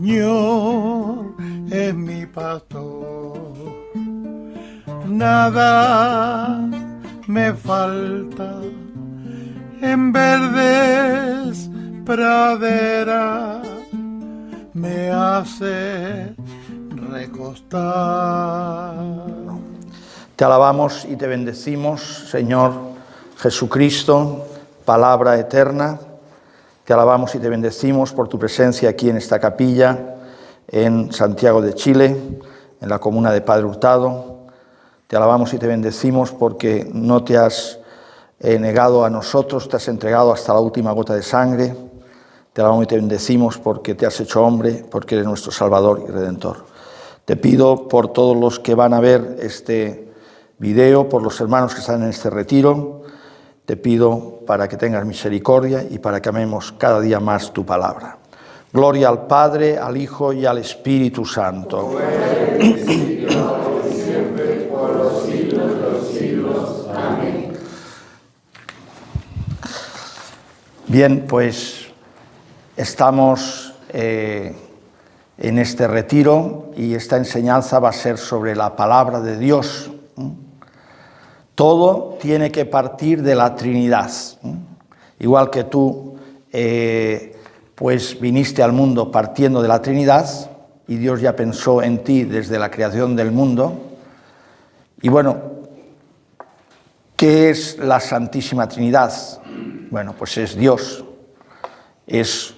Señor es mi pastor, nada me falta, en verdes praderas me hace recostar. Te alabamos y te bendecimos, Señor Jesucristo, palabra eterna. Te alabamos y te bendecimos por tu presencia aquí en esta capilla, en Santiago de Chile, en la comuna de Padre Hurtado. Te alabamos y te bendecimos porque no te has negado a nosotros, te has entregado hasta la última gota de sangre. Te alabamos y te bendecimos porque te has hecho hombre, porque eres nuestro Salvador y Redentor. Te pido por todos los que van a ver este video, por los hermanos que están en este retiro, te pido para que tengas misericordia y para que amemos cada día más tu palabra. Gloria al Padre, al Hijo y al Espíritu Santo. Siempre, por los siglos de los siglos. Amén. Bien, pues estamos en este retiro y esta enseñanza va a ser sobre la palabra de Dios. Todo tiene que partir de la Trinidad. Igual que tú, pues viniste al mundo partiendo de la Trinidad y Dios ya pensó en ti desde la creación del mundo. Y bueno, ¿qué es la Santísima Trinidad? Bueno, pues es Dios. Es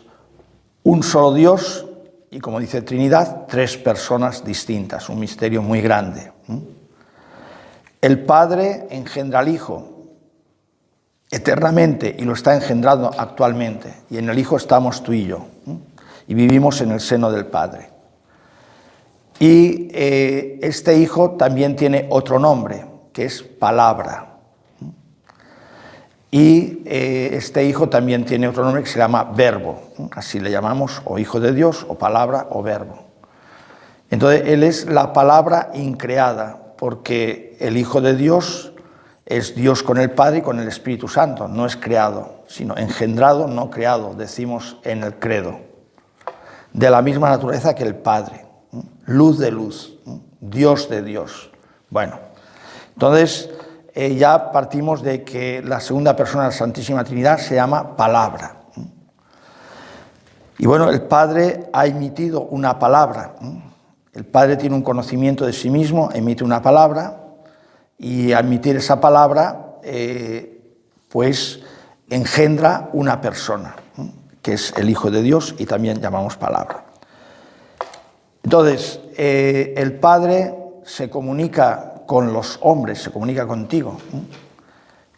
un solo Dios y, como dice Trinidad, tres personas distintas, un misterio muy grande. El Padre engendra al Hijo eternamente y lo está engendrando actualmente. Y en el Hijo estamos tú y yo. Y vivimos en el seno del Padre. Y este Hijo también tiene otro nombre, que es Palabra. Y este Hijo también tiene otro nombre que se llama Verbo. Así le llamamos, o Hijo de Dios, o Palabra, o Verbo. Entonces, Él es la palabra increada, porque el Hijo de Dios es Dios con el Padre y con el Espíritu Santo. No es creado, sino engendrado, no creado, decimos en el credo. De la misma naturaleza que el Padre. Luz de luz, Dios de Dios. Bueno, entonces ya partimos de que la segunda persona de la Santísima Trinidad se llama Palabra. Y bueno, el Padre ha emitido una palabra. El Padre tiene un conocimiento de sí mismo, emite una palabra, y al emitir esa palabra, pues engendra una persona, que es el Hijo de Dios y también llamamos palabra. Entonces, el Padre se comunica con los hombres, se comunica contigo,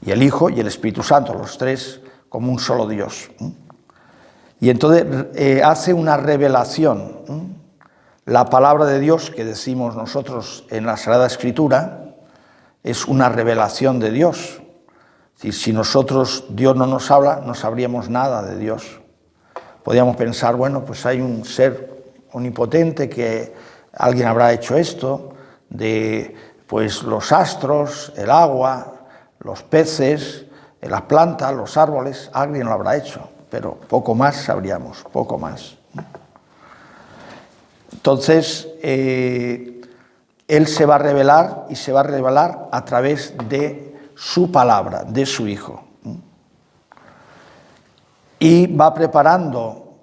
y el Hijo y el Espíritu Santo, los tres como un solo Dios. Y entonces hace una revelación. La palabra de Dios que decimos nosotros en la Sagrada Escritura es una revelación de Dios. Si nosotros, Dios no nos habla, no sabríamos nada de Dios. Podríamos pensar, bueno, pues hay un ser omnipotente que alguien habrá hecho esto, de pues los astros, el agua, los peces, las plantas, los árboles, alguien lo habrá hecho, pero poco más sabríamos, poco más. Entonces, Él se va a revelar y se va a revelar a través de su palabra, de su Hijo. Y va preparando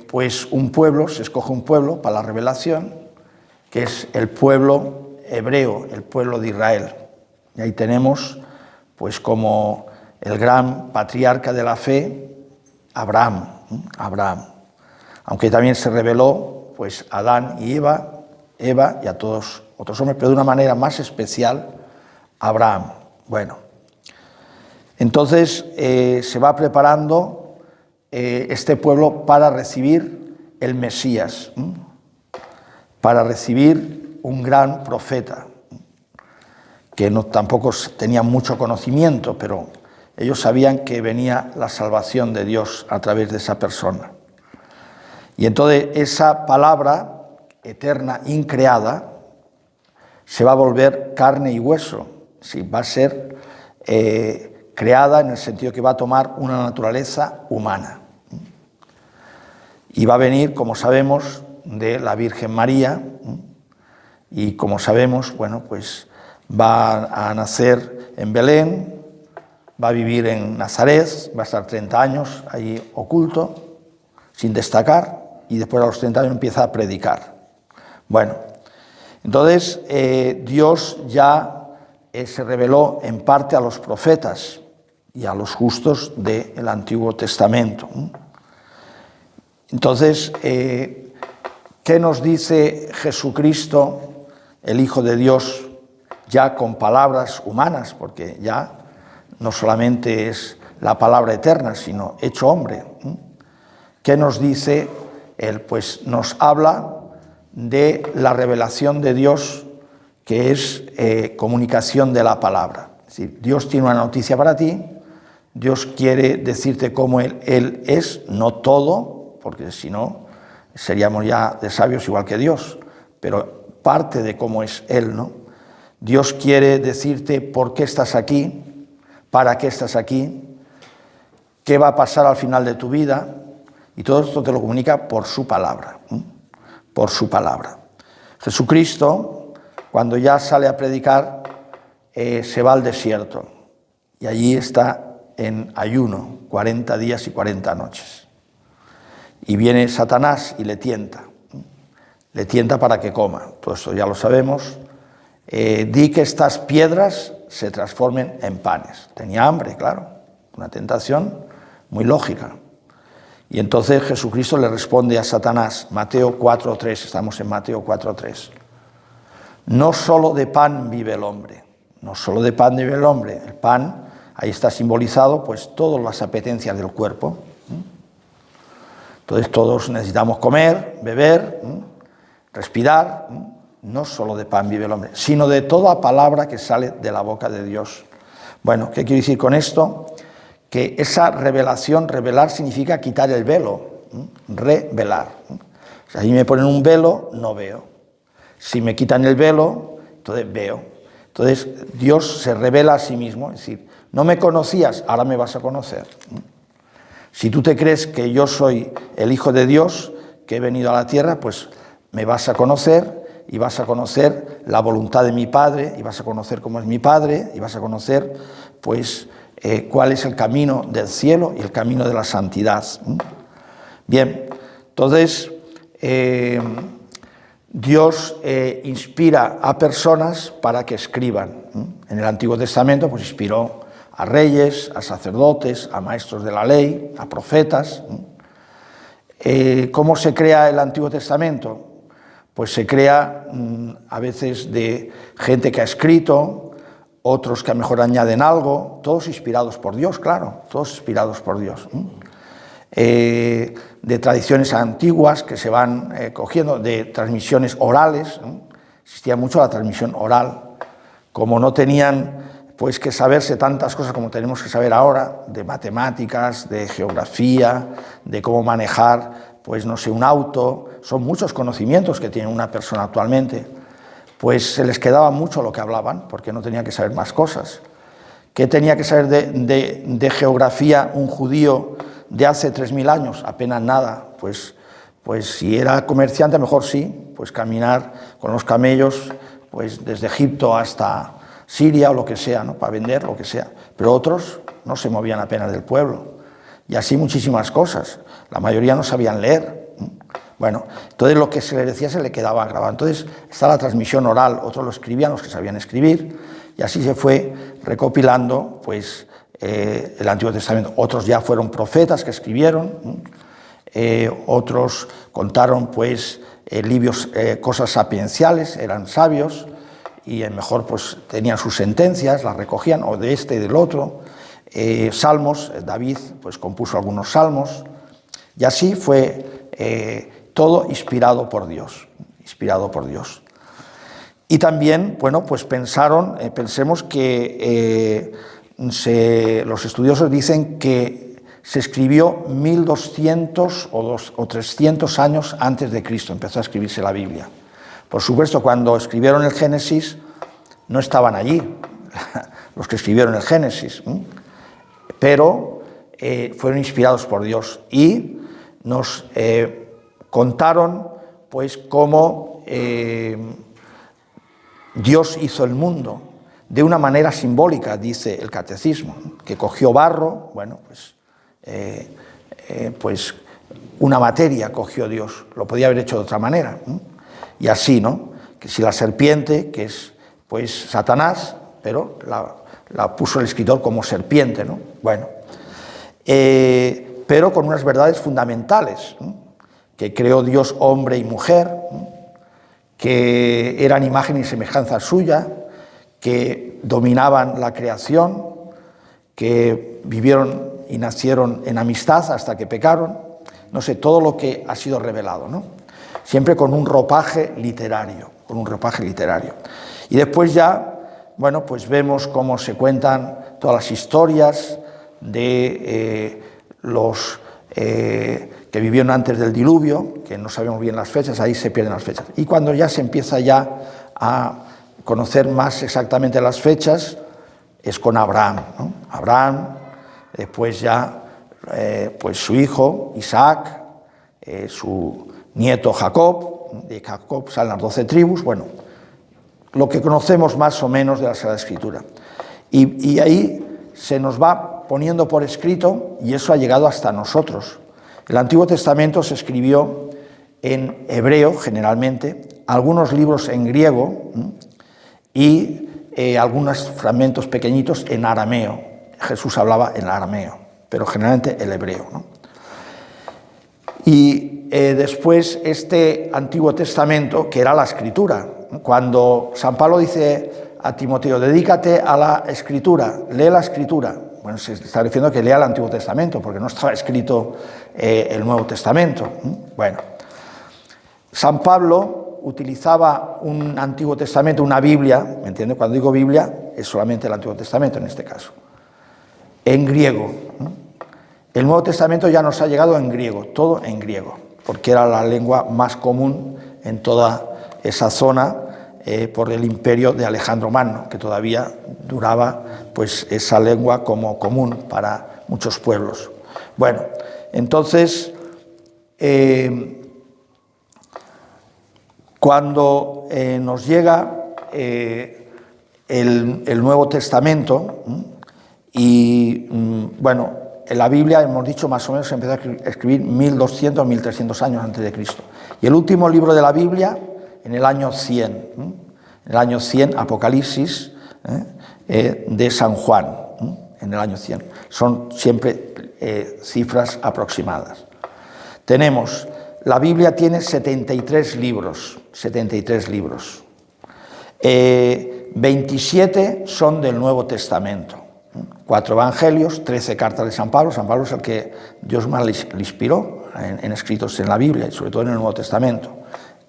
pues un pueblo, se escoge un pueblo para la revelación, que es el pueblo hebreo, el pueblo de Israel. Y ahí tenemos pues como el gran patriarca de la fe, Abraham. Aunque también se reveló pues Adán y Eva y a todos otros hombres, pero de una manera más especial Abraham. Bueno, entonces se va preparando este pueblo para recibir el Mesías, para recibir un gran profeta, que tampoco tenían mucho conocimiento, pero ellos sabían que venía la salvación de Dios a través de esa persona. Y entonces esa palabra eterna, increada, se va a volver carne y hueso. Sí, va a ser creada en el sentido que va a tomar una naturaleza humana. Y va a venir, como sabemos, de la Virgen María, y como sabemos, bueno, pues va a nacer en Belén, va a vivir en Nazaret, va a estar 30 años allí oculto, sin destacar, y después a los 30 años empieza a predicar. Bueno, entonces Dios ya se reveló en parte a los profetas y a los justos del Antiguo Testamento. Entonces, ¿qué nos dice Jesucristo, el Hijo de Dios, ya con palabras humanas? Porque ya no solamente es la palabra eterna, sino hecho hombre. ¿Qué nos dice Él? Pues nos habla de la revelación de Dios, que es comunicación de la palabra. Es decir, Dios tiene una noticia para ti, Dios quiere decirte cómo Él es, no todo, porque si no seríamos ya de sabios igual que Dios, pero parte de cómo es Él, ¿no? Dios quiere decirte por qué estás aquí, para qué estás aquí, qué va a pasar al final de tu vida, y todo esto te lo comunica por su palabra, por su palabra. Jesucristo, cuando ya sale a predicar, se va al desierto, y allí está en ayuno, 40 días y 40 noches. Y viene Satanás y le tienta para que coma. Todo esto ya lo sabemos. Di que estas piedras se transformen en panes. Tenía hambre, claro, una tentación muy lógica. Y entonces Jesucristo le responde a Satanás, Mateo 4:3, estamos en Mateo 4:3. No solo de pan vive el hombre, no solo de pan vive el hombre. El pan, ahí está simbolizado pues todas las apetencias del cuerpo. Entonces todos necesitamos comer, beber, respirar, no solo de pan vive el hombre, sino de toda palabra que sale de la boca de Dios. Bueno, ¿qué quiero decir con esto? Que esa revelación, revelar significa quitar el velo, revelar. Si a mí me ponen un velo, no veo. Si me quitan el velo, entonces veo. Entonces Dios se revela a sí mismo, es decir, no me conocías, ahora me vas a conocer. Si tú te crees que yo soy el Hijo de Dios, que he venido a la tierra, pues me vas a conocer y vas a conocer la voluntad de mi Padre y vas a conocer cómo es mi Padre y vas a conocer pues cuál es el camino del cielo y el camino de la santidad. Bien, entonces Dios inspira a personas para que escriban. En el Antiguo Testamento pues inspiró a reyes, a sacerdotes, a maestros de la ley, a profetas. ¿Cómo se crea el Antiguo Testamento? Pues se crea a veces de gente que ha escrito, otros que a lo mejor añaden algo, todos inspirados por Dios, claro, todos inspirados por Dios. De tradiciones antiguas que se van cogiendo, de transmisiones orales. Existía mucho la transmisión oral. Como no tenían pues que saberse tantas cosas como tenemos que saber ahora, de matemáticas, de geografía, de cómo manejar, pues no sé, un auto, son muchos conocimientos que tiene una persona actualmente, pues se les quedaba mucho lo que hablaban, porque no tenían que saber más cosas. ¿Qué tenía que saber de geografía un judío de hace 3000 años? Apenas nada, pues si era comerciante, a lo mejor sí, pues caminar con los camellos, pues desde Egipto hasta Siria o lo que sea, ¿no? Para vender lo que sea, pero otros no se movían apenas del pueblo, y así muchísimas cosas, la mayoría no sabían leer. Bueno, entonces lo que se le decía se le quedaba grabado. Entonces está la transmisión oral, otros lo escribían, los que sabían escribir, y así se fue recopilando pues el Antiguo Testamento. Otros ya fueron profetas que escribieron, otros contaron pues libros, cosas sapienciales, eran sabios, y a lo mejor pues tenían sus sentencias, las recogían, o de este y del otro. Salmos, David pues compuso algunos salmos, y así fue todo inspirado por Dios, inspirado por Dios. Y también, bueno, pues pensemos que los estudiosos dicen que se escribió 1200 o 300 años antes de Cristo, empezó a escribirse la Biblia. Por supuesto, cuando escribieron el Génesis, no estaban allí los que escribieron el Génesis, pero fueron inspirados por Dios y nos contaron pues cómo Dios hizo el mundo de una manera simbólica, dice el catecismo, que cogió barro, bueno, pues una materia cogió Dios, lo podía haber hecho de otra manera, y así, ¿no? Que si la serpiente, que es pues Satanás, pero la puso el escritor como serpiente, ¿no? Bueno, pero con unas verdades fundamentales, ¿no? Que creó Dios hombre y mujer, ¿no? Que eran imagen y semejanza suya, que dominaban la creación, que vivieron y nacieron en amistad hasta que pecaron, no sé, todo lo que ha sido revelado, ¿no? Siempre con un ropaje literario, Y después ya, bueno, pues vemos cómo se cuentan todas las historias de los que vivieron antes del diluvio, que no sabemos bien las fechas, ahí se pierden las fechas. Y cuando ya se empieza ya a conocer más exactamente las fechas, es con Abraham, ¿no? Abraham, después ya pues su hijo Isaac, su nieto Jacob, de Jacob salen las 12 tribus, bueno, lo que conocemos más o menos de la Sagrada Escritura. Y ahí se nos va poniendo por escrito, y eso ha llegado hasta nosotros. El Antiguo Testamento se escribió en hebreo, generalmente, algunos libros en griego y algunos fragmentos pequeñitos en arameo. Jesús hablaba en arameo, pero generalmente el hebreo, ¿no? Y después este Antiguo Testamento, que era la Escritura. Cuando San Pablo dice a Timoteo, dedícate a la Escritura, lee la Escritura. Bueno, se está diciendo que lea el Antiguo Testamento, porque no estaba escrito el Nuevo Testamento. Bueno, San Pablo utilizaba un Antiguo Testamento, una Biblia, ¿me entiende? Cuando digo Biblia, es solamente el Antiguo Testamento en este caso, en griego. El Nuevo Testamento ya nos ha llegado en griego, todo en griego, porque era la lengua más común en toda esa zona por el imperio de Alejandro Magno, que todavía duraba pues esa lengua como común para muchos pueblos. Bueno, entonces, cuando nos llega el Nuevo Testamento, y bueno, en la Biblia, hemos dicho, más o menos se empezó a escribir 1200, 1300 años antes de Cristo. Y el último libro de la Biblia, en el año 100, en el año 100, Apocalipsis, de San Juan, en el año 100. Son siempre cifras aproximadas. Tenemos, la Biblia tiene 73 libros, 27 son del Nuevo Testamento. 4 evangelios, 13 cartas de San Pablo. San Pablo es el que Dios más le inspiró en escritos en la Biblia, y sobre todo en el Nuevo Testamento.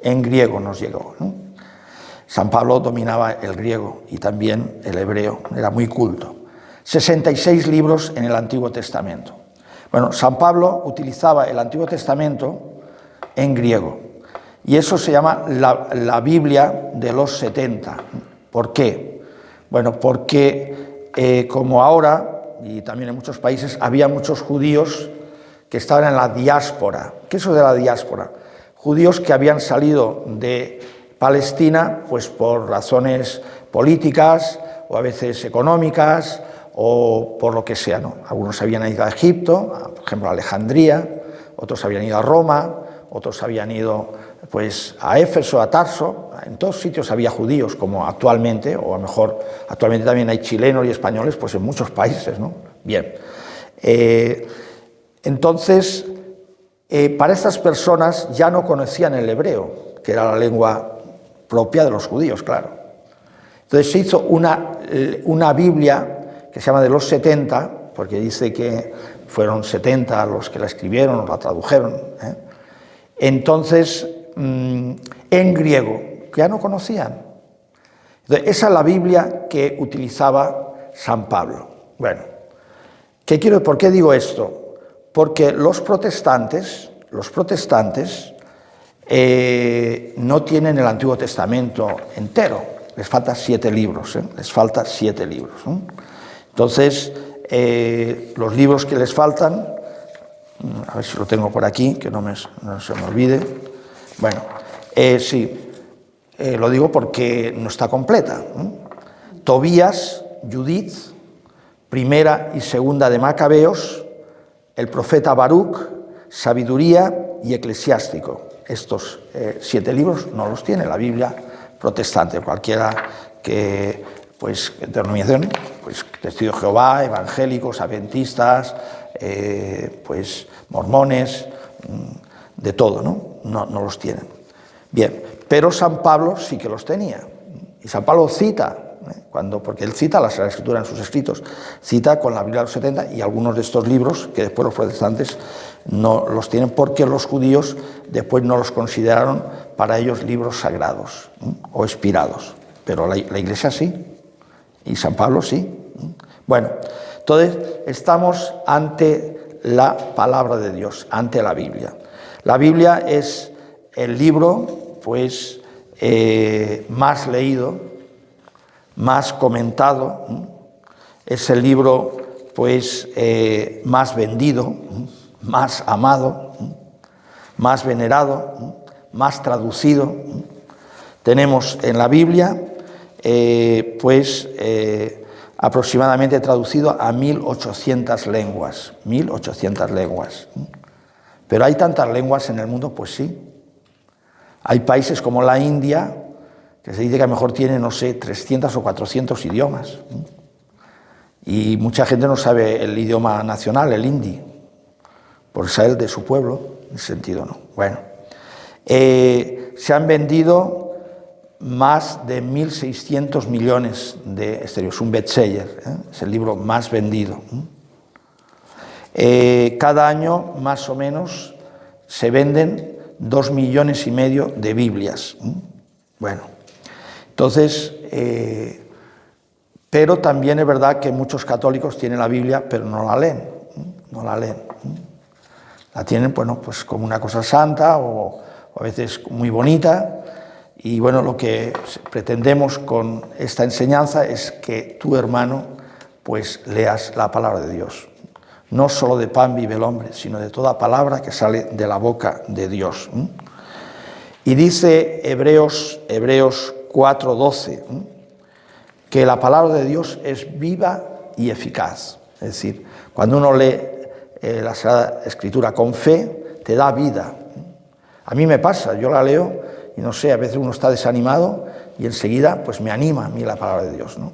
En griego nos llegó, ¿no? San Pablo dominaba el griego y también el hebreo, era muy culto. 66 libros en el Antiguo Testamento. Bueno, San Pablo utilizaba el Antiguo Testamento en griego, y eso se llama la Biblia de los 70. ¿Por qué? Bueno, porque como ahora, y también en muchos países, había muchos judíos que estaban en la diáspora. ¿Qué es eso de la diáspora? Judíos que habían salido de Palestina pues por razones políticas o a veces económicas o por lo que sea, ¿no? Algunos habían ido a Egipto, por ejemplo a Alejandría, otros habían ido a Roma, otros habían ido pues a Éfeso, a Tarso. En todos sitios había judíos, como actualmente, o a lo mejor actualmente también hay chilenos y españoles, pues en muchos países, ¿no? Bien. Entonces, para estas personas ya no conocían el hebreo, que era la lengua propia de los judíos, claro. Entonces se hizo una Biblia que se llama de los 70, porque dice que fueron 70 los que la escribieron o la tradujeron, Entonces, en griego, que ya no conocían. Entonces, esa es la Biblia que utilizaba San Pablo. Bueno, ¿por qué digo esto? Porque los protestantes no tienen el Antiguo Testamento entero, les faltan 7 libros, Entonces, los libros que les faltan A ver si lo tengo por aquí, que no se me olvide. Bueno, sí, lo digo porque no está completa. Tobías, Judith, primera y segunda de Macabeos, el profeta Baruch, sabiduría y eclesiástico. Estos 7 libros no los tiene la Biblia protestante, cualquiera que, pues, denominación, pues, Testigos de Jehová, evangélicos, adventistas, pues, mormones, de todo, ¿no? No los tienen. Bien, pero San Pablo sí que los tenía. Y San Pablo cita, porque él cita la Sagrada Escritura en sus escritos, cita con la Biblia de los 70 y algunos de estos libros que después los protestantes no los tienen porque los judíos después no los consideraron para ellos libros sagrados o inspirados. Pero la Iglesia sí, y San Pablo sí. Bueno, entonces estamos ante la palabra de Dios, ante la Biblia. La Biblia es el libro, pues, más leído, más comentado, es el libro, pues, más vendido, más amado, más venerado, más traducido. Tenemos en la Biblia, pues, aproximadamente traducido a 1800 lenguas, 1800 lenguas. Pero hay tantas lenguas en el mundo, pues sí. Hay países como la India, que se dice que a lo mejor tiene, no sé, 300 o 400 idiomas. Y mucha gente no sabe el idioma nacional, el hindi, por ser de su pueblo, en ese sentido no. Bueno, se han vendido más de 1.600 millones de exteriores, un bestseller, es el libro más vendido. Cada año, más o menos, se venden 2,5 millones de Biblias. Bueno, entonces, pero también es verdad que muchos católicos tienen la Biblia, pero no la leen, no la leen. La tienen, bueno, pues como una cosa santa o a veces muy bonita. Y bueno, lo que pretendemos con esta enseñanza es que tu hermano, pues, leas la palabra de Dios. No solo de pan vive el hombre, sino de toda palabra que sale de la boca de Dios. Y dice Hebreos 4:12, que la palabra de Dios es viva y eficaz. Es decir, cuando uno lee la Sagrada Escritura con fe, te da vida. A mí me pasa, yo la leo y no sé, a veces uno está desanimado y enseguida pues me anima a mí la palabra de Dios, ¿no?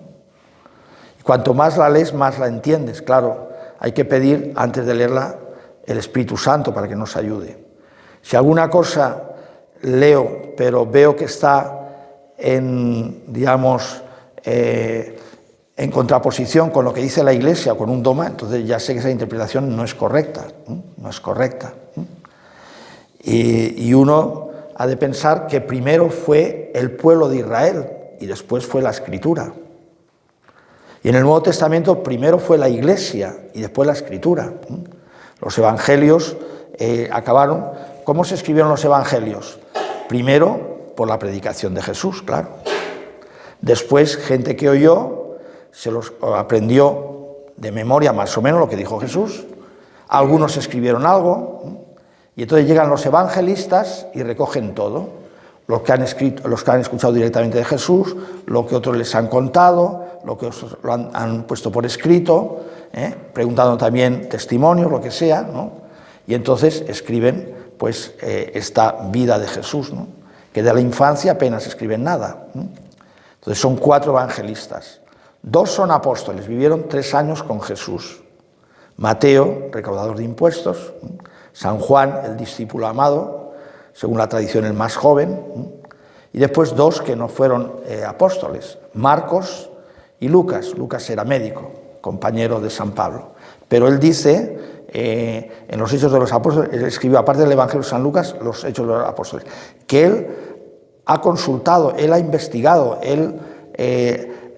Y cuanto más la lees, más la entiendes. Claro, hay que pedir antes de leerla el Espíritu Santo para que nos ayude. Si alguna cosa leo, pero veo que está en, digamos, en contraposición con lo que dice la Iglesia o con un dogma, entonces ya sé que esa interpretación no es correcta, no es correcta. Y uno ha de pensar que primero fue el pueblo de Israel y después fue la Escritura. Y en el Nuevo Testamento primero fue la Iglesia y después la Escritura. Los evangelios acabaron. ¿Cómo se escribieron los evangelios? Primero por la predicación de Jesús, claro. Después gente que oyó, se los aprendió de memoria más o menos lo que dijo Jesús. Algunos escribieron algo y entonces llegan los evangelistas y recogen todo. Los que han escuchado directamente de Jesús, lo que otros les han contado, lo que otros lo han puesto por escrito, preguntando también testimonios, lo que sea, ¿no? Y entonces escriben pues esta vida de Jesús, ¿no? Que de la infancia apenas escriben nada. Entonces son 4 evangelistas. 2 son apóstoles, vivieron 3 años con Jesús. Mateo, recaudador de impuestos, San Juan, el discípulo amado, según la tradición el más joven, y después 2 que no fueron apóstoles, Marcos y Lucas. Lucas era médico, compañero de San Pablo. Pero él dice, en los Hechos de los Apóstoles, él escribió, aparte del Evangelio de San Lucas, los Hechos de los Apóstoles, que él ha consultado, él ha investigado, él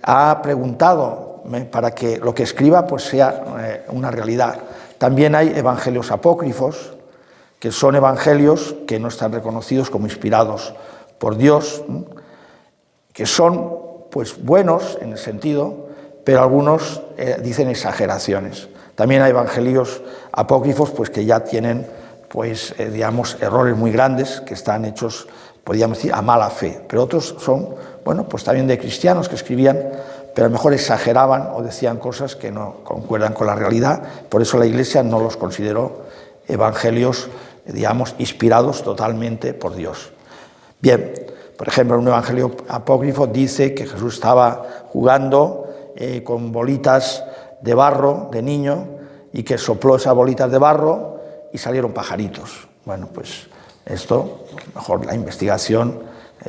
ha preguntado para que lo que escriba pues sea una realidad. También hay evangelios apócrifos, que son evangelios que no están reconocidos como inspirados por Dios, que son pues buenos en el sentido, pero algunos dicen exageraciones. También hay evangelios apócrifos pues, que ya tienen pues, digamos, errores muy grandes que están hechos, podríamos decir, a mala fe. Pero otros son, bueno, pues también de cristianos que escribían, pero a lo mejor exageraban o decían cosas que no concuerdan con la realidad. Por eso la Iglesia no los consideró evangelios, digamos, inspirados totalmente por Dios. Bien, por ejemplo, un evangelio apócrifo dice que Jesús estaba jugando con bolitas de barro de niño y que sopló esas bolitas de barro y salieron pajaritos. Bueno, pues esto, mejor la investigación,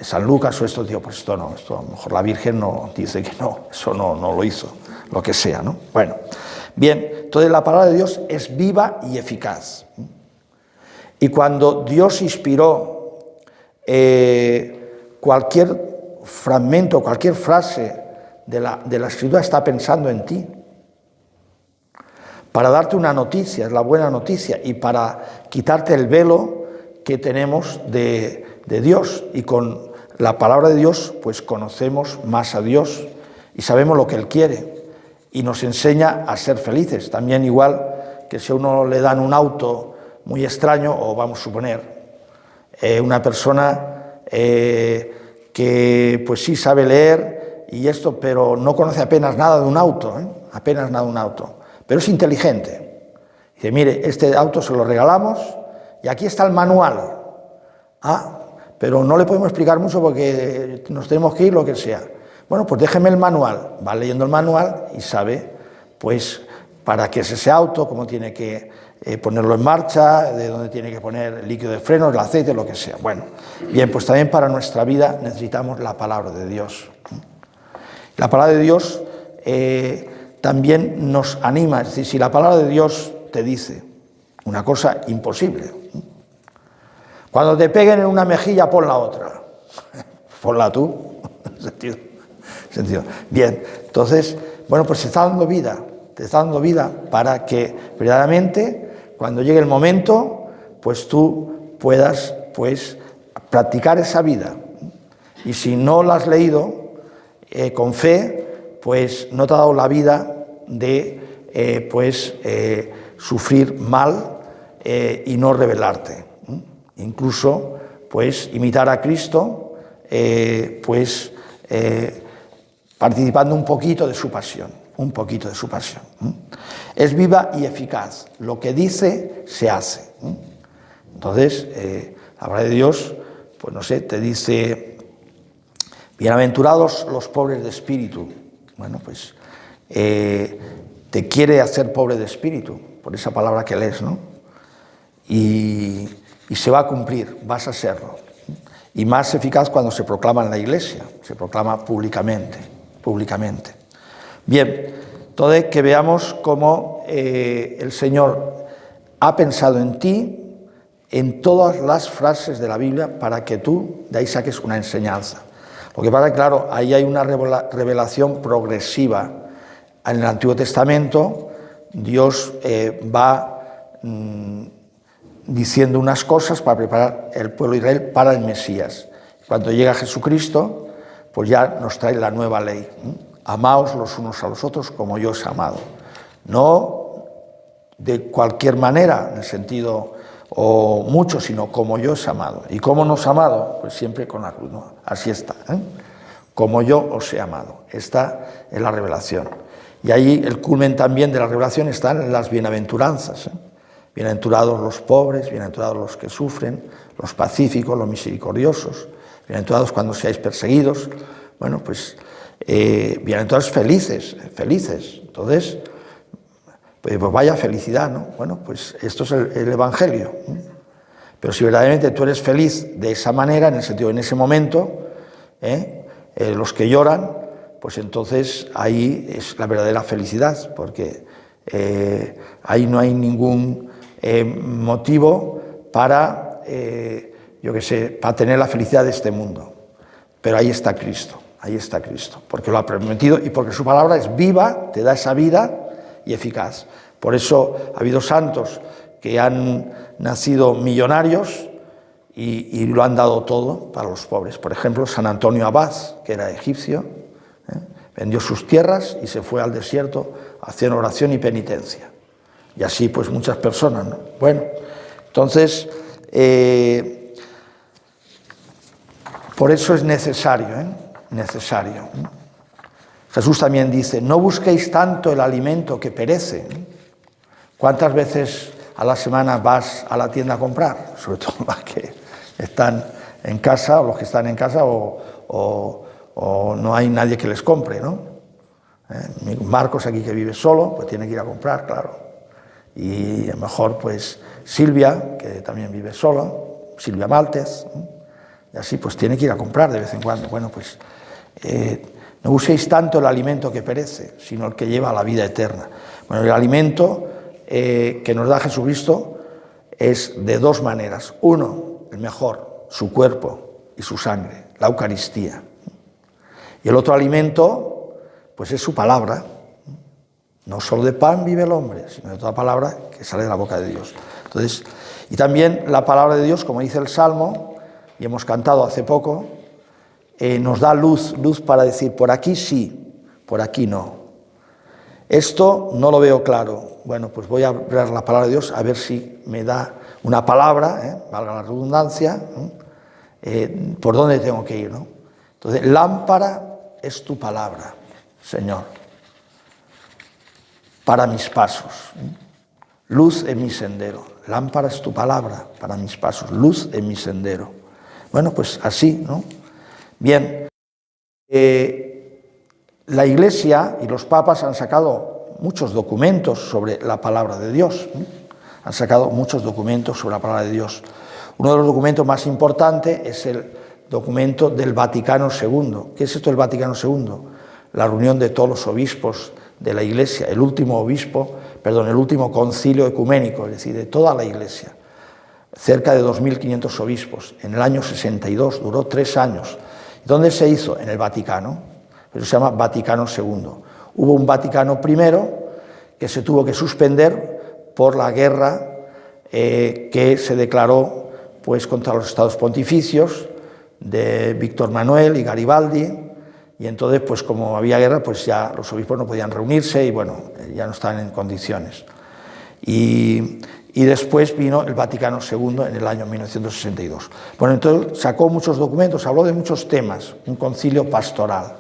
San Lucas o esto, digo, pues esto no, esto a lo mejor la Virgen no dice que no, eso no lo hizo, lo que sea, ¿no? Bueno, bien, entonces la palabra de Dios es viva y eficaz. Y cuando Dios inspiró cualquier fragmento, cualquier frase de la Escritura, está pensando en ti. Para darte una noticia, es la buena noticia, y para quitarte el velo que tenemos de Dios. Y con la palabra de Dios, pues conocemos más a Dios y sabemos lo que Él quiere. Y nos enseña a ser felices. También igual que si a uno le dan un auto muy extraño, o vamos a suponer, una persona que pues sí sabe leer y esto, pero no conoce apenas nada de un auto, apenas nada de un auto. Pero es inteligente. Dice, mire, este auto se lo regalamos y aquí está el manual. Pero no le podemos explicar mucho porque nos tenemos que ir, lo que sea. Bueno, pues déjeme el manual. Va leyendo el manual y sabe, pues, para qué es ese auto, cómo tiene que ponerlo en marcha, de dónde tiene que poner el líquido de freno, el aceite, lo que sea. Bueno, bien, pues también para nuestra vida necesitamos la palabra de Dios. La palabra de Dios también nos anima, es decir, si la palabra de Dios te dice una cosa imposible, cuando te peguen en una mejilla, pon la otra, ponla tú, sentido. Bien, entonces, bueno, pues te está dando vida para que verdaderamente cuando llegue el momento, pues tú puedas, pues, practicar esa vida. Y si no la has leído con fe, pues no te ha dado la vida de sufrir mal y no rebelarte. Incluso, pues, imitar a Cristo, participando un poquito de su pasión, Es viva y eficaz. Lo que dice, se hace. Entonces, la palabra de Dios, pues no sé, te dice, bienaventurados los pobres de espíritu. Bueno, pues te quiere hacer pobre de espíritu, por esa palabra que lees, ¿no? Y se va a cumplir, vas a serlo. Y más eficaz cuando se proclama en la Iglesia, se proclama públicamente. Bien, entonces que veamos cómo el Señor ha pensado en ti en todas las frases de la Biblia para que tú de ahí saques una enseñanza. Lo que pasa es que, claro, ahí hay una revelación progresiva. En el Antiguo Testamento Dios va diciendo unas cosas para preparar el pueblo de Israel para el Mesías. Cuando llega Jesucristo, pues ya nos trae la nueva ley. Amaos los unos a los otros como yo os he amado. No de cualquier manera, en el sentido o mucho, sino como yo os he amado. ¿Y cómo nos ha amado? Pues siempre con la cruz, ¿no? Así está, como yo os he amado. Esta es la revelación. Y ahí el culmen también de la revelación están en las bienaventuranzas. Bienaventurados los pobres, bienaventurados los que sufren, los pacíficos, los misericordiosos, bienaventurados cuando seáis perseguidos. Bueno, pues bienaventurados felices. Entonces, pues vaya felicidad, ¿no? Bueno, pues esto es el Evangelio. Pero si verdaderamente tú eres feliz de esa manera, en el sentido, en ese momento, los que lloran, pues entonces ahí es la verdadera felicidad, porque ahí no hay ningún motivo para, para tener la felicidad de este mundo. Pero ahí está Cristo, porque lo ha prometido y porque su palabra es viva, te da esa vida y eficaz. Por eso ha habido santos que han nacido millonarios y lo han dado todo para los pobres. Por ejemplo, San Antonio Abad, que era egipcio, vendió sus tierras y se fue al desierto a hacer oración y penitencia. Y así pues muchas personas, ¿no? Bueno, entonces, por eso es necesario, necesario. Jesús también dice, no busquéis tanto el alimento que perece. ¿Cuántas veces a la semana vas a la tienda a comprar? Sobre todo los que están en casa, o los que están en casa, o no hay nadie que les compre, ¿no? Marcos aquí que vive solo, pues tiene que ir a comprar, claro. Y a lo mejor pues Silvia, que también vive sola, Silvia Maltes, y así pues tiene que ir a comprar de vez en cuando. Bueno, pues no uséis tanto el alimento que perece, sino el que lleva a la vida eterna. Bueno, el alimento que nos da Jesucristo es de dos maneras. Uno, el mejor, su cuerpo y su sangre, la Eucaristía. Y el otro alimento, pues es su palabra. No solo de pan vive el hombre, sino de toda palabra que sale de la boca de Dios. Entonces, y también la palabra de Dios, como dice el Salmo, y hemos cantado hace poco, nos da luz para decir, por aquí sí, por aquí no. Esto no lo veo claro. Bueno, pues voy a ver la palabra de Dios, a ver si me da una palabra, valga la redundancia, por dónde tengo que ir, ¿no? Entonces, lámpara es tu palabra, Señor, para mis pasos, luz en mi sendero. Lámpara es tu palabra para mis pasos, luz en mi sendero. Bueno, pues así, ¿no? Bien, la Iglesia y los papas han sacado muchos documentos sobre la palabra de Dios, han sacado muchos documentos sobre la palabra de Dios. Uno de los documentos más importantes es el documento del Vaticano II. ¿Qué es esto del Vaticano II? La reunión de todos los obispos de la Iglesia, el último concilio ecuménico, es decir, de toda la Iglesia, cerca de 2.500 obispos, en el año 62, duró 3 años. ¿Dónde se hizo? En el Vaticano, eso se llama Vaticano II. Hubo un Vaticano I que se tuvo que suspender por la guerra que se declaró pues, contra los estados pontificios de Víctor Manuel y Garibaldi. Y entonces, pues como había guerra, pues ya los obispos no podían reunirse y bueno, ya no estaban en condiciones. Y después vino el Vaticano II en el año 1962. Bueno, entonces sacó muchos documentos, habló de muchos temas, un concilio pastoral.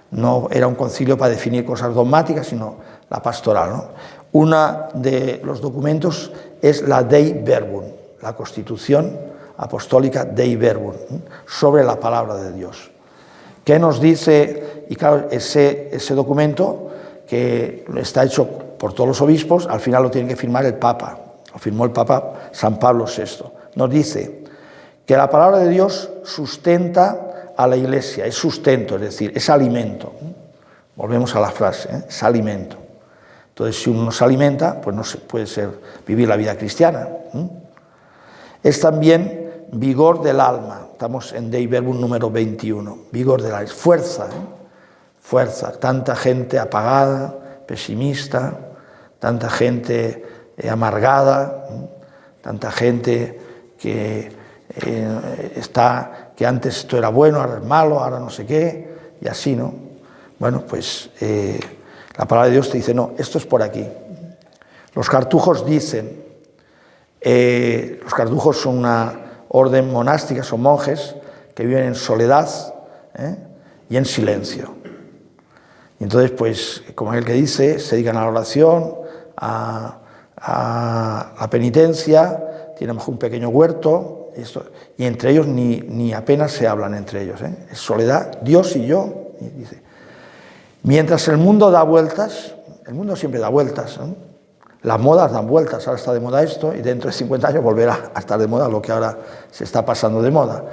No era un concilio para definir cosas dogmáticas, sino la pastoral, ¿no? Uno de los documentos es la Dei Verbum, la Constitución Apostólica Dei Verbum, sobre la palabra de Dios. ¿Qué nos dice? Y claro, ese documento que está hecho por todos los obispos, al final lo tiene que firmar el Papa, lo firmó el Papa San Pablo VI. Nos dice que la palabra de Dios sustenta a la Iglesia, es sustento, es decir, es alimento. Volvemos a la frase, es alimento. Entonces, si uno no se alimenta, pues no se puede vivir la vida cristiana. Es también vigor del alma. Estamos en Dei Verbum número 21. Vigor del alma. Fuerza, fuerza. Tanta gente apagada, pesimista, tanta gente amargada, tanta gente que que antes esto era bueno, ahora es malo, ahora no sé qué, y así, ¿no? Bueno, pues la palabra de Dios te dice, no, esto es por aquí. Los cartujos dicen, los cartujos son una orden monástica, son monjes que viven en soledad y en silencio. Y entonces, pues, como el que dice, se dedican a la oración, a la penitencia, tienen un pequeño huerto, y entre ellos ni apenas se hablan entre ellos. Es soledad, Dios y yo. Y dice, mientras el mundo da vueltas, el mundo siempre da vueltas, las modas dan vueltas, ahora está de moda esto, y dentro de 50 años volverá a estar de moda lo que ahora se está pasando de moda.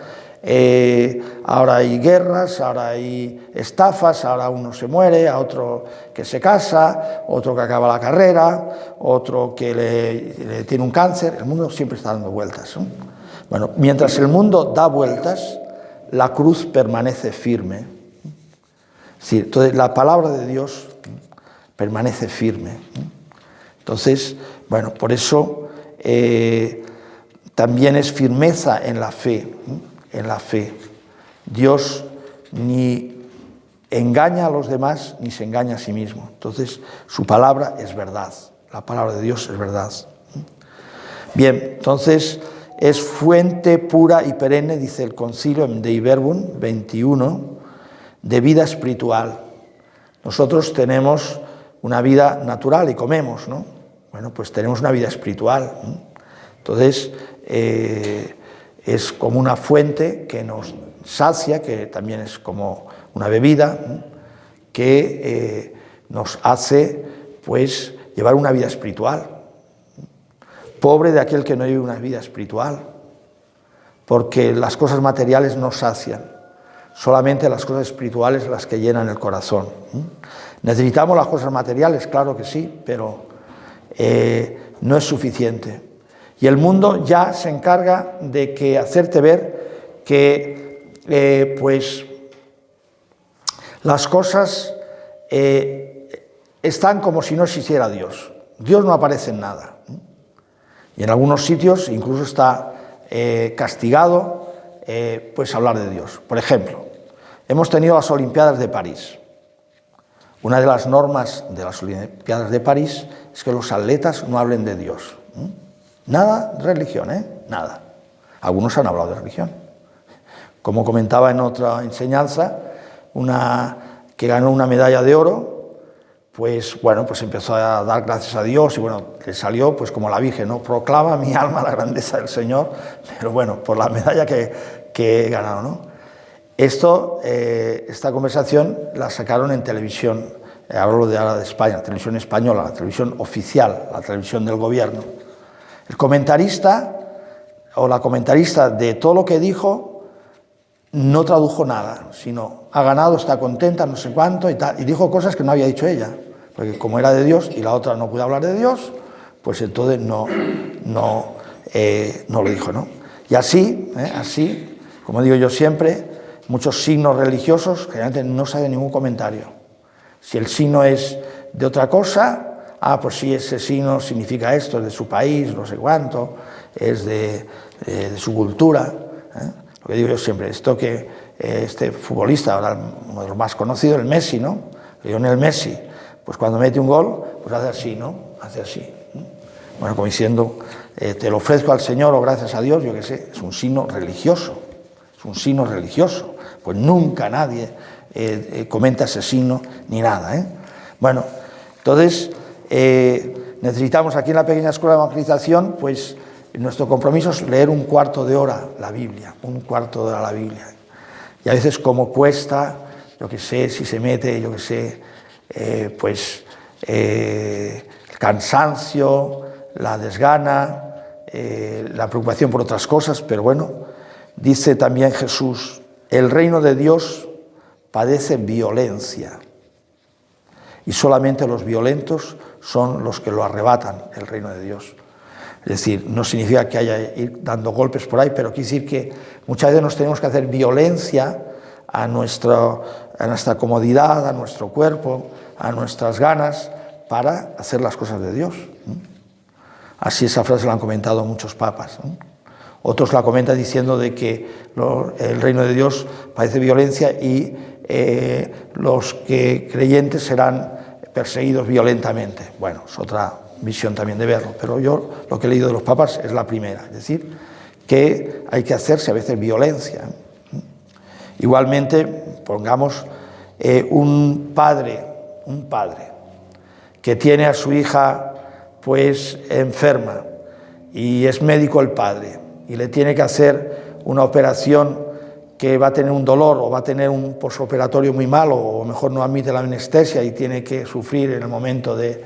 Ahora hay guerras, ahora hay estafas, ahora uno se muere, a otro que se casa, otro que acaba la carrera, otro que le tiene un cáncer. El mundo siempre está dando vueltas, ¿no? Bueno, mientras el mundo da vueltas, la cruz permanece firme. Sí, entonces la palabra de Dios permanece firme. Entonces, bueno, por eso también es firmeza en la fe. En la fe. Dios ni engaña a los demás ni se engaña a sí mismo. Entonces, su palabra es verdad. La palabra de Dios es verdad. Bien, entonces es fuente pura y perenne, dice el Concilio en Dei Verbum 21, de vida espiritual. Nosotros tenemos una vida natural y comemos, ¿no? Bueno, pues tenemos una vida espiritual. Entonces, es como una fuente que nos sacia, que también es como una bebida, que nos hace, pues, llevar una vida espiritual. Pobre de aquel que no vive una vida espiritual, porque las cosas materiales no sacian, solamente las cosas espirituales las que llenan el corazón. Necesitamos las cosas materiales, claro que sí, pero no es suficiente. Y el mundo ya se encarga de hacerte ver que pues las cosas están como si no existiera Dios. Dios no aparece en nada. Y en algunos sitios incluso está castigado pues hablar de Dios. Por ejemplo, hemos tenido las Olimpiadas de París. Una de las normas de las Olimpiadas de París es que los atletas no hablen de Dios. Nada de religión, nada. Algunos han hablado de religión. Como comentaba en otra enseñanza, una que ganó una medalla de oro, pues bueno, pues empezó a dar gracias a Dios y bueno, le salió pues como la Virgen, ¿no? Proclama mi alma la grandeza del Señor, pero bueno, por la medalla que he ganado, ¿no? Esta conversación la sacaron en televisión, hablo de ahora de España, televisión española, la televisión oficial, la televisión del gobierno. El comentarista o la comentarista de todo lo que dijo no tradujo nada, sino ha ganado, está contenta, no sé cuánto y tal, y dijo cosas que no había dicho ella, porque como era de Dios y la otra no puede hablar de Dios, pues entonces no lo dijo, ¿no? Y así, como digo yo siempre, muchos signos religiosos generalmente no sale ningún comentario. Si el signo es de otra cosa, pues sí, ese signo significa esto, es de su país, no sé cuánto, es de su cultura. Lo que digo yo siempre, esto que este futbolista, ahora uno de los más conocidos, el Messi, ¿no? Lionel Messi, pues cuando mete un gol, pues hace así, ¿no? Hace así. Bueno, como diciendo, te lo ofrezco al Señor o gracias a Dios, yo qué sé, es un signo religioso, es un signo religioso. Pues nunca nadie comenta ese signo ni nada, Bueno, entonces necesitamos aquí en la pequeña escuela de evangelización, pues nuestro compromiso es leer un cuarto de hora la Biblia, un cuarto de hora la Biblia. Y a veces como cuesta, yo qué sé, si se mete, yo qué sé, el cansancio, la desgana, la preocupación por otras cosas, pero bueno, dice también Jesús, el reino de Dios padece violencia y solamente los violentos son los que lo arrebatan, el reino de Dios. Es decir, no significa que haya ir dando golpes por ahí, pero quiere decir que muchas veces nos tenemos que hacer violencia a nuestra comodidad, a nuestro cuerpo, a nuestras ganas, para hacer las cosas de Dios. Así esa frase la han comentado muchos papas. Otros la comentan diciendo de que el reino de Dios padece violencia y los creyentes serán perseguidos violentamente. Bueno, es otra visión también de verlo, pero yo lo que he leído de los papas es la primera, es decir, que hay que hacerse a veces violencia. Igualmente, pongamos un padre que tiene a su hija pues enferma y es médico el padre y le tiene que hacer una operación que va a tener un dolor o va a tener un posoperatorio muy malo o mejor no admite la anestesia y tiene que sufrir en el momento de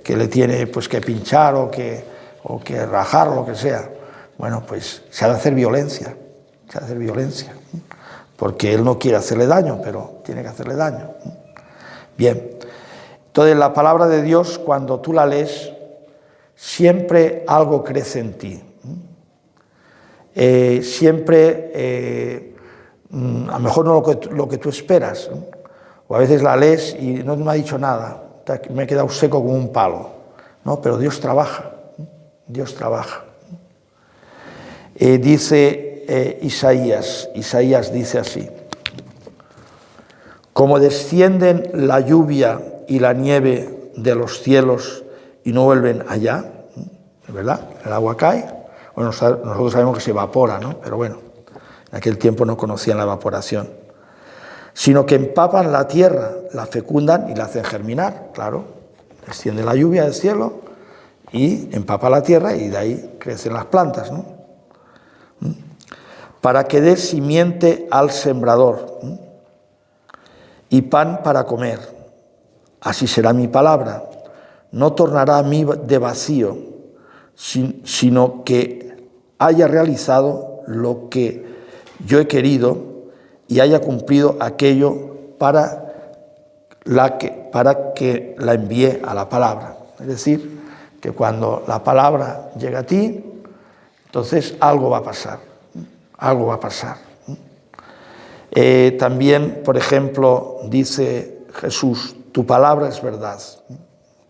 que le tiene pues que pinchar o que rajar o lo que sea. Bueno, pues se ha de hacer violencia, porque él no quiere hacerle daño, pero tiene que hacerle daño. Bien, entonces la palabra de Dios, cuando tú la lees, siempre algo crece en ti. Siempre, a lo mejor no lo que tú esperas, ¿no? O a veces la lees y no me ha dicho nada, me he quedado seco como un palo, ¿no? Pero Dios trabaja, Dios trabaja. Dice Isaías dice así, como descienden la lluvia y la nieve de los cielos y no vuelven allá, ¿es verdad? El agua cae, bueno, nosotros sabemos que se evapora, ¿no? Pero bueno, en aquel tiempo no conocían la evaporación, sino que empapan la tierra, la fecundan y la hacen germinar, claro, desciende la lluvia del cielo y empapa la tierra y de ahí crecen las plantas, ¿no? Para que dé simiente al sembrador y pan para comer. Así será mi palabra. No tornará a mí de vacío, sino que haya realizado lo que yo he querido y haya cumplido aquello para que la envíe a la palabra. Es decir, que cuando la palabra llega a ti, entonces algo va a pasar. Algo va a pasar. También, por ejemplo, dice Jesús, tu palabra es verdad.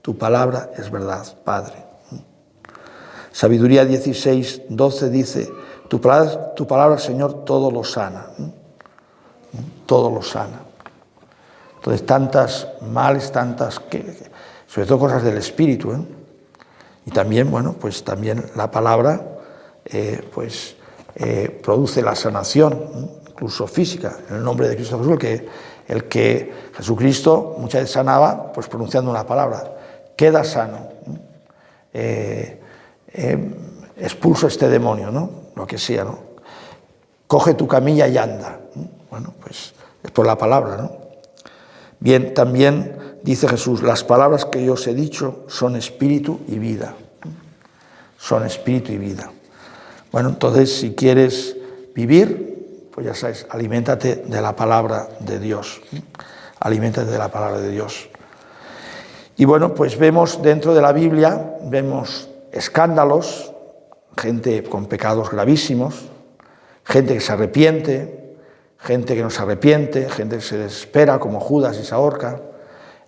Tu palabra es verdad, Padre. Sabiduría 16:12 dice, tu palabra, Señor, todo lo sana. Todo lo sana. Entonces, tantas males, tantas, sobre todo cosas del espíritu, ¿eh? Y también, bueno, pues también la palabra, produce la sanación, incluso física, en el nombre de Cristo Jesús, el que Jesucristo muchas veces sanaba, pues pronunciando una palabra, queda sano, expulso este demonio, ¿no? Lo que sea, ¿no? Coge tu camilla y anda. Bueno, pues es por la palabra, ¿no? Bien, también dice Jesús, las palabras que yo os he dicho son espíritu y vida. Son espíritu y vida. Bueno, entonces, si quieres vivir, pues ya sabes, aliméntate de la palabra de Dios. Aliméntate de la palabra de Dios. Y bueno, pues vemos dentro de la Biblia, vemos escándalos, gente con pecados gravísimos, gente que se arrepiente, gente que no se arrepiente, gente que se desespera, como Judas y se ahorca,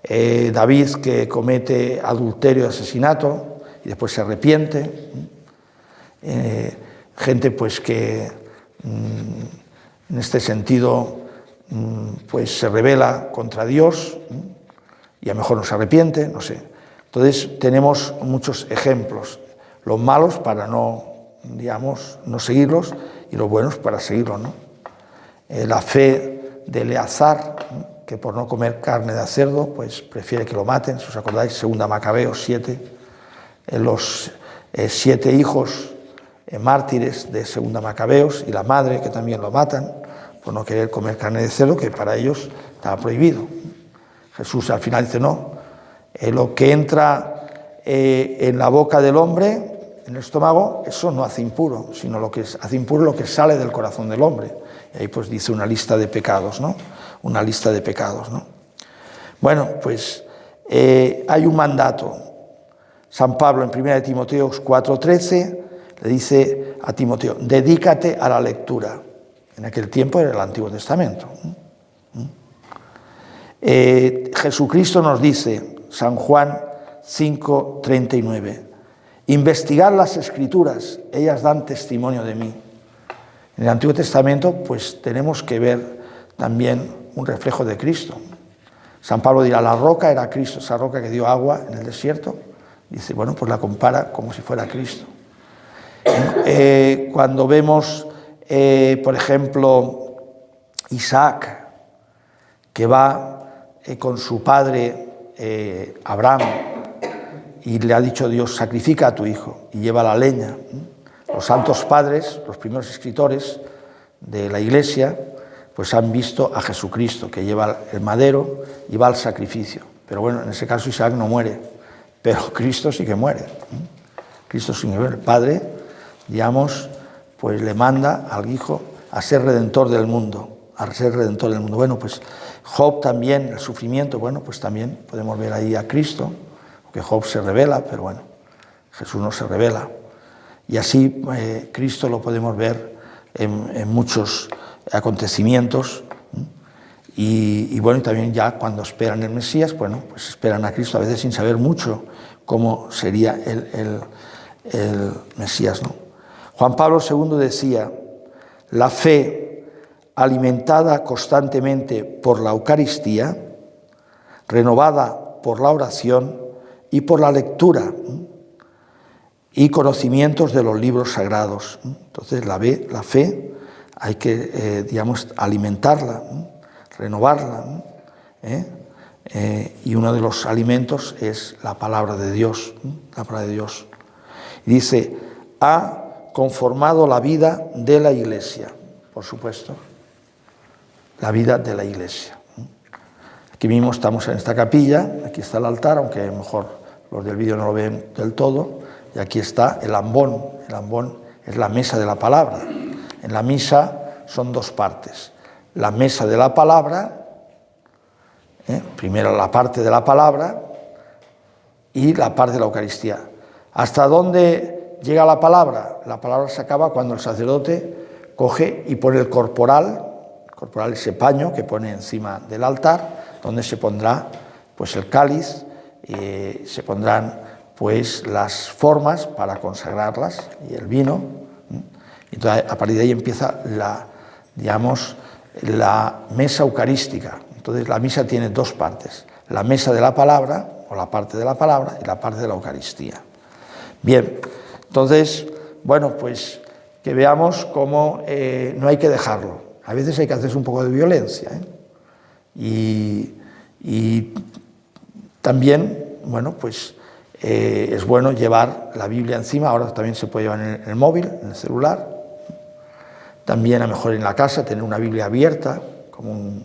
David que comete adulterio y asesinato y después se arrepiente, gente pues que en este sentido pues se rebela contra Dios y a lo mejor no se arrepiente, no sé. Entonces tenemos muchos ejemplos, los malos para no, digamos, no seguirlos y los buenos para seguirlos, ¿no? La fe de Eleazar, que por no comer carne de cerdo, pues prefiere que lo maten, si os acordáis, 2 Macabeos 7, los 7 hijos mártires de 2 Macabeos y la madre que también lo matan por no querer comer carne de cerdo, que para ellos estaba prohibido. Jesús al final dice, no, lo que entra en la boca del hombre, en el estómago, eso no hace impuro, sino lo que hace impuro es lo que sale del corazón del hombre. Y ahí pues dice una lista de pecados, ¿no? Una lista de pecados, ¿no? Bueno, pues hay un mandato. San Pablo en 1 Timoteo 4:13 le dice a Timoteo, dedícate a la lectura. En aquel tiempo era el Antiguo Testamento. Jesucristo nos dice, San Juan 5:39, investigad las Escrituras, ellas dan testimonio de mí. En el Antiguo Testamento pues tenemos que ver también un reflejo de Cristo. San Pablo dirá, la roca era Cristo, esa roca que dio agua en el desierto. Dice, bueno, pues la compara como si fuera Cristo. Cuando vemos, por ejemplo, Isaac, que va con su padre Abraham y le ha dicho Dios, sacrifica a tu hijo y lleva la leña. Los santos padres, los primeros escritores de la Iglesia, pues han visto a Jesucristo, que lleva el madero y va al sacrificio. Pero bueno, en ese caso Isaac no muere, pero Cristo sí que muere. Cristo sí que muere. El Padre, digamos, pues le manda al Hijo a ser redentor del mundo, a ser redentor del mundo. Bueno, pues Job también, el sufrimiento, bueno, pues también podemos ver ahí a Cristo, que Job se revela, pero bueno, Jesús no se revela. Y así Cristo lo podemos ver en muchos acontecimientos. Y bueno, también ya cuando esperan el Mesías, bueno, pues esperan a Cristo a veces sin saber mucho cómo sería el Mesías, ¿no? Juan Pablo II decía, la fe alimentada constantemente por la Eucaristía, renovada por la oración, y por la lectura y conocimientos de los libros sagrados. Entonces la fe hay que, digamos, alimentarla, renovarla, y uno de los alimentos es la palabra de Dios, la palabra de Dios. Y dice, ha conformado la vida de la Iglesia, por supuesto, la vida de la Iglesia. Aquí mismo estamos en esta capilla, aquí está el altar, aunque a lo mejor los del vídeo no lo ven del todo, y aquí está el ambón. El ambón es la mesa de la palabra. En la misa son dos partes. La mesa de la palabra, primero la parte de la palabra y la parte de la Eucaristía. ¿Hasta dónde llega la palabra? La palabra se acaba cuando el sacerdote coge y pone el corporal, ese paño que pone encima del altar, donde se pondrá pues el cáliz, se pondrán pues las formas para consagrarlas y el vino. Entonces a partir de ahí empieza la mesa eucarística. Entonces la misa tiene dos partes, la mesa de la palabra o la parte de la palabra y la parte de la Eucaristía. Bien, entonces, bueno, pues que veamos cómo no hay que dejarlo. A veces hay que hacerse un poco de violencia, y también, bueno, pues es bueno llevar la Biblia encima. Ahora también se puede llevar en el móvil, en el celular. También a lo mejor en la casa tener una Biblia abierta, como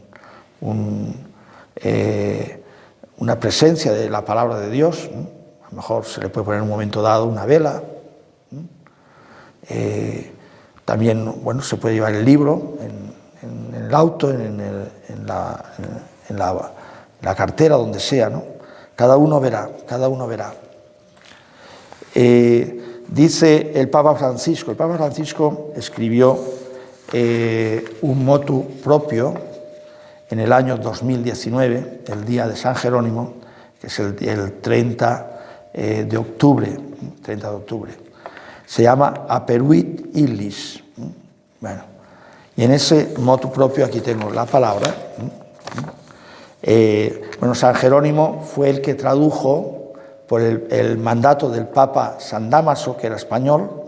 una presencia de la palabra de Dios. A lo mejor se le puede poner en un momento dado una vela. También, bueno, se puede llevar el libro en el auto, en la cartera, donde sea, ¿no? Cada uno verá. Dice el Papa Francisco escribió un motu propio en el año 2019, el día de San Jerónimo, que es el 30 de octubre. Se llama Aperuit illis. Bueno, y en ese motu propio aquí tengo la palabra. Bueno, San Jerónimo fue el que tradujo por el mandato del Papa San Dámaso, que era español.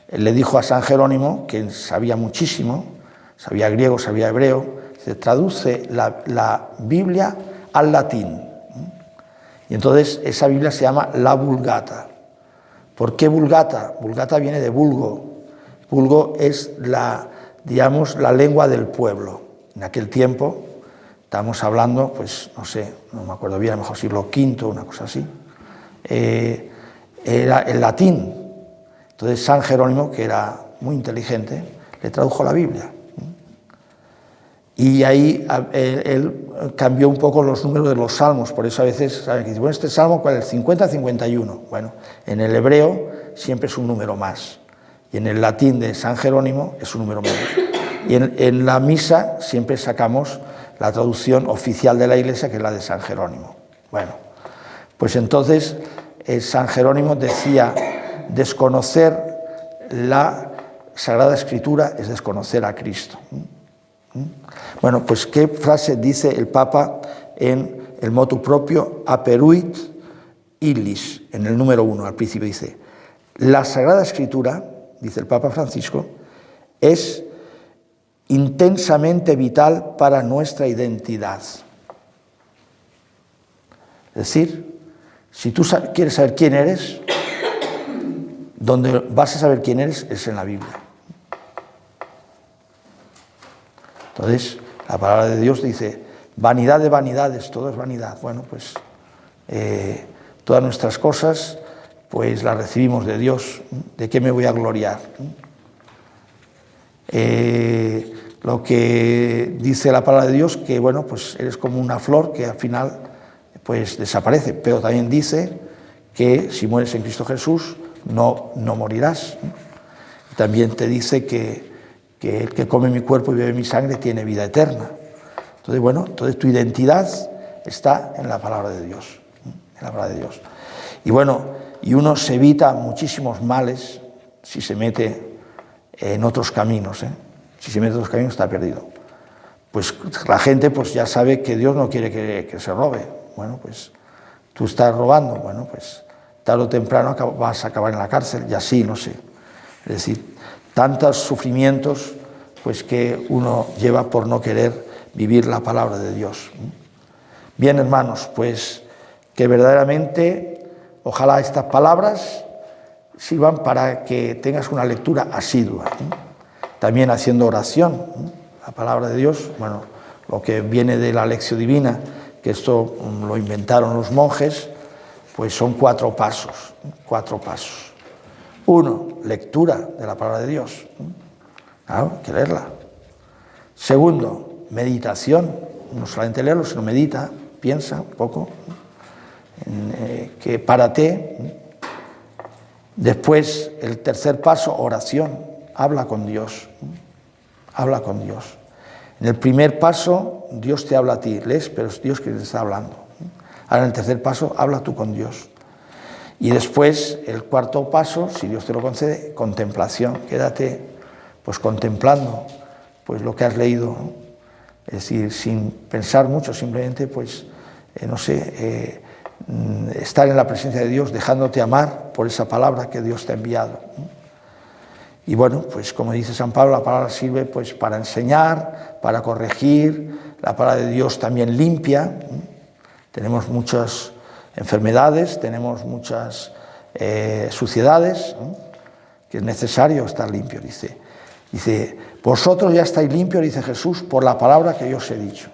Le dijo a San Jerónimo, que sabía muchísimo, sabía griego, sabía hebreo, se traduce la Biblia al latín. Y entonces esa Biblia se llama la Vulgata. ¿Por qué Vulgata? Vulgata viene de vulgo. Vulgo es la lengua del pueblo. En aquel tiempo, estamos hablando, pues no sé, no me acuerdo bien, a lo mejor siglo V, una cosa así, era el latín. Entonces San Jerónimo, que era muy inteligente, le tradujo la Biblia. Y ahí él cambió un poco los números de los salmos, por eso a veces saben que dicen, bueno, este salmo, ¿cuál es? 50-51. Bueno, en el hebreo siempre es un número más, y en el latín de San Jerónimo es un número menos. Y en la misa siempre sacamos la traducción oficial de la Iglesia, que es la de San Jerónimo. Bueno, pues entonces San Jerónimo decía, desconocer la Sagrada Escritura es desconocer a Cristo. Bueno, pues ¿qué frase dice el Papa en el motu propio Aperuit illis, en el número 1, al principio dice, la Sagrada Escritura, dice el Papa Francisco, es intensamente vital para nuestra identidad. Es decir, si tú quieres saber quién eres, donde vas a saber quién eres es en la Biblia. Entonces, la palabra de Dios dice, vanidad de vanidades, todo es vanidad. Bueno, pues todas nuestras cosas, pues las recibimos de Dios. ¿De qué me voy a gloriar? Lo que dice la palabra de Dios, que bueno, pues eres como una flor que al final pues desaparece, pero también dice que si mueres en Cristo Jesús no morirás. También te dice que el que come mi cuerpo y bebe mi sangre tiene vida eterna. Entonces, bueno, entonces tu identidad está en la palabra de Dios, en la palabra de Dios. Y bueno, y uno se evita muchísimos males si se mete en otros caminos, Si se mete en otros caminos está perdido. Pues la gente pues ya sabe que Dios no quiere que se robe. Bueno, pues tú estás robando, bueno, pues tarde o temprano vas a acabar en la cárcel, y así, no sé. Es decir, tantos sufrimientos pues que uno lleva por no querer vivir la palabra de Dios. Bien, hermanos, pues que verdaderamente ojalá estas palabras sirvan para que tengas una lectura asidua, también haciendo oración. La palabra de Dios, bueno, lo que viene de la Lección Divina, que esto lo inventaron los monjes, pues son 4 pasos, 4 pasos. 1, lectura de la palabra de Dios. Claro, hay que leerla. 2, meditación, no solamente leerlo, sino medita, piensa un poco, que párate. Después, el 3er paso, oración, habla con Dios, habla con Dios. En el primer paso, Dios te habla a ti, lees, pero es Dios que te está hablando. Ahora en el 3er paso, habla tú con Dios. Y después, el 4.º paso, si Dios te lo concede, contemplación. Quédate pues contemplando pues lo que has leído, ¿no? Es decir, sin pensar mucho, simplemente pues, estar en la presencia de Dios, dejándote amar por esa palabra que Dios te ha enviado, ¿no? Y bueno, pues como dice San Pablo, la palabra sirve pues para enseñar, para corregir, la palabra de Dios también limpia, ¿no? Tenemos muchas enfermedades, tenemos muchas suciedades, ¿no? Que es necesario estar limpio, dice, vosotros ya estáis limpios, dice Jesús, por la palabra que yo os he dicho.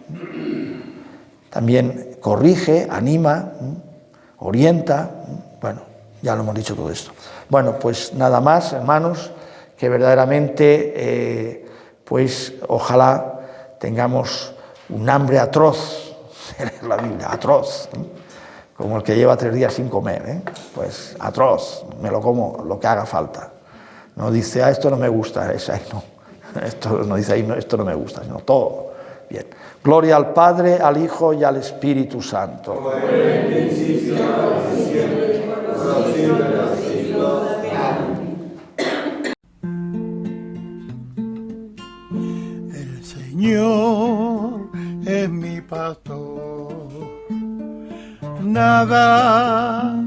También corrige, anima, orienta, bueno, ya lo hemos dicho todo esto. Bueno, pues nada más, hermanos, que verdaderamente, pues ojalá tengamos un hambre atroz de leer la Biblia, atroz, ¿no? Como el que lleva 3 días sin comer, ¿eh? Pues atroz, me lo como lo que haga falta. No dice, esto no me gusta, no. Esto no dice, no, esto no me gusta, sino todo. Bien. Gloria al Padre, al Hijo y al Espíritu Santo. Como era en el principio, ahora y siempre, por los siglos de los siglos. Amén. El Señor es mi pastor, nada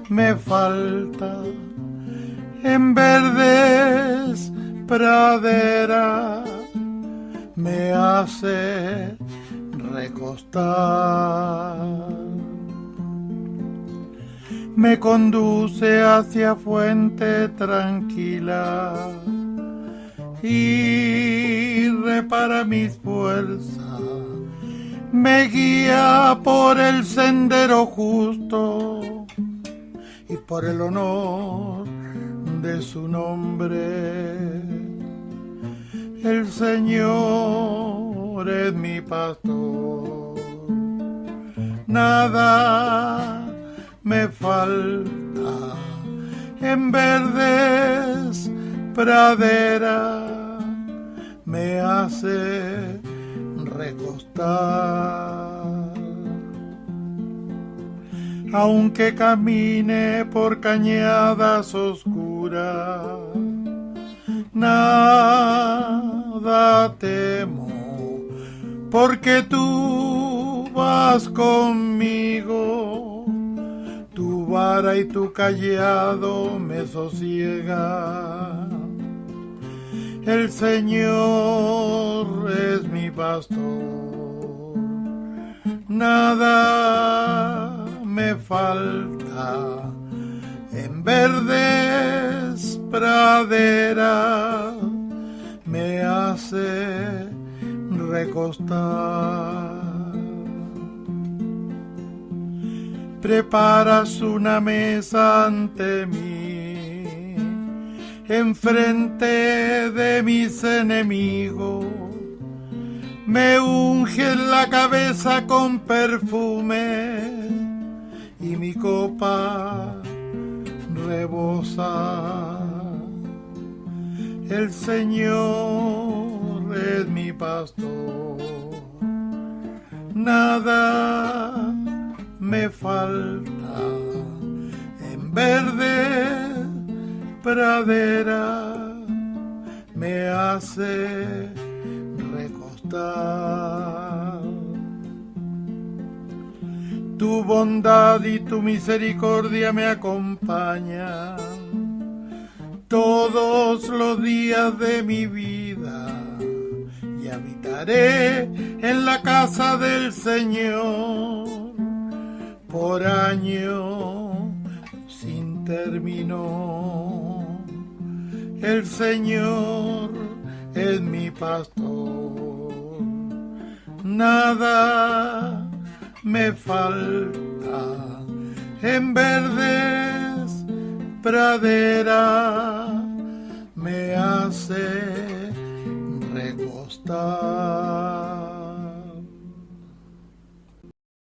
me falta. En verdes praderas me hace recostar, me conduce hacia fuente tranquila y repara mis fuerzas, me guía por el sendero justo y por el honor de su nombre. El Señor es mi pastor, nada me falta. En verdes praderas me hace recostar. Aunque camine por cañadas oscuras, nada temo, porque tú vas conmigo. Tu vara y tu cayado me sosiegan. El Señor es mi pastor, nada me falta. En verdes praderas me hace recostar. Preparas una mesa ante mí, enfrente de mis enemigos. Me unges la cabeza con perfume y mi copa rebosa. El Señor es mi pastor, nada me falta. En verde pradera me hace recostar. Tu bondad y tu misericordia me acompañan todos los días de mi vida, y habitaré en la casa del Señor por años sin término. El Señor es mi pastor, nada me falta. En verdes praderas me hace recostar.